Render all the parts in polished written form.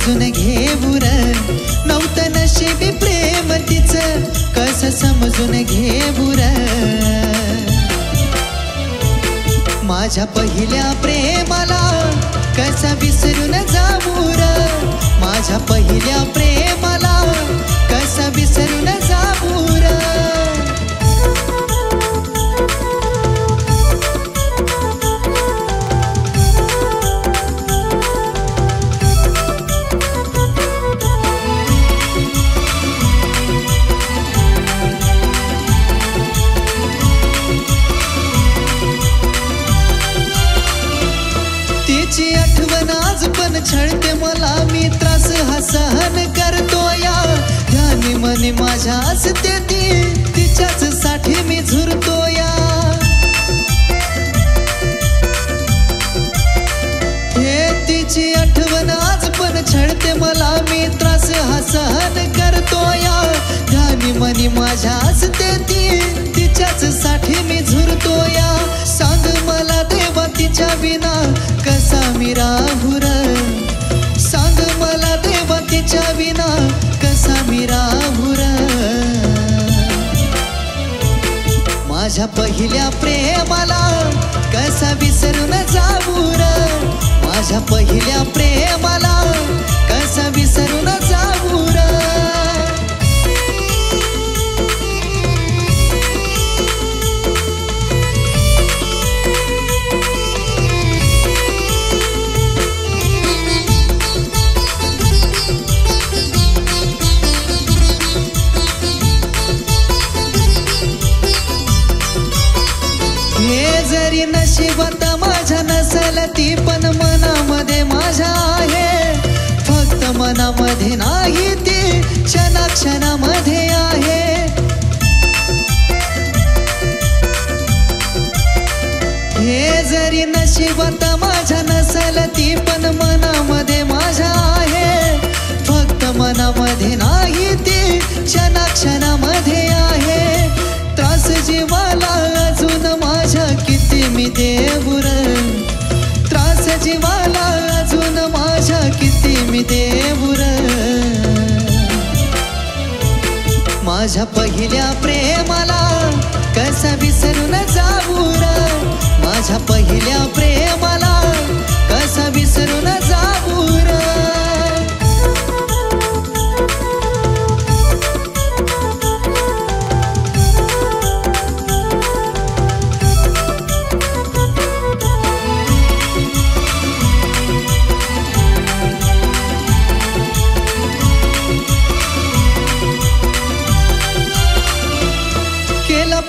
समजून घेऊर नव्हतं नशिबी प्रेम तिचं कसं समजून घेऊर माझ्या पहिल्या प्रेमाला कसा विसरून जाऊर माझ्या पहिल्या प्रेमाला कसा विसरून जाऊर तिची आठवण आज पण छळते मला मी त्रास हा सहन करतो या ध्यानी मनी माझ्या असते ती तिच्याच साठी मी झुरतो या हे तिची आठवण आज पण छळते मला मी त्रास हा सहन करतो या ध्यानी मनी माझ्या असते ती तिच्याच साठी मी झुरतो या सांग मला देवा तिच्या विना कसा मी राहुर सांग मला देवा तिच्या विना कसा मी राहुर माझ्या पहिल्या प्रेमाला कसा विसरून जाऊर माझ्या पहिल्या प्रेमाला कसा विसरून जाऊर जरी नशिबात माझ्या नसल ती पण मनामध्ये माझ्या आहे फक्त मनामध्ये नाही ती क्षणाक्षणामध्ये आहे हे जरी नशिबात माझ्या नसल ती पण मनामध्ये माझ्या आहे फक्त मनामध्ये नाही ती क्षणाक्षणामध्ये आहे त्रास जीवाला अजून माझ्या किती मी देऊर त्रास जीवाला अजून माझ्या किती मी देऊर माझ्या पहिल्या प्रेमाला कसा विसरून जाऊर माझ्या पहिल्या प्रेमाला कसा विसरून जाऊर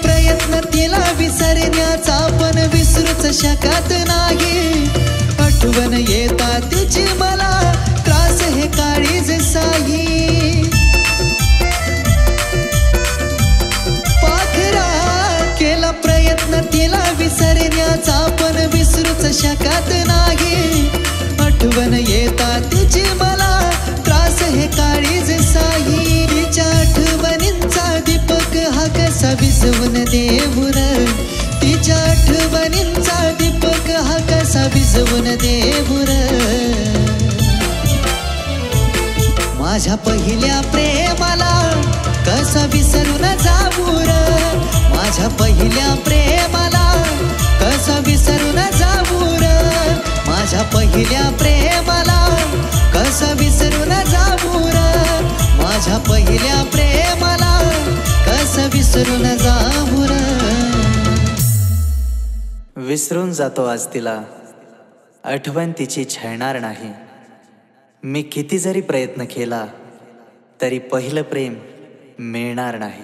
प्रयत्न तिला विसरण्याचा पण विसरूच शकत नाही आठवण येता तिची मला त्रास हे काळीज साई पाखरा केला प्रयत्न तिला विसरण्याचा पण विसरूच शकत नाही आठवण येता तिची मला त्रास हे काळीज साई तिच्या आठवणींचा दीपक हा कसा विझवून देऊर तिच्या आठवणींचा दीपक हा कसा विझवून देऊर माझ्या पहिल्या प्रेमाला कसा विसरून जाऊर माझ्या पहिल्या प्रेमाला कसा विसरून जाऊर माझ्या पहिल्या प्रेमाला कसा विसरून जाऊर माझ्या पहिल्या प्रेमाला कसा विसरून जाऊर विसरून जातो आज तिला आठवण तिची छळणार नाही मी किती जरी प्रयत्न केला तरी पहिलं प्रेम मिळणार नाही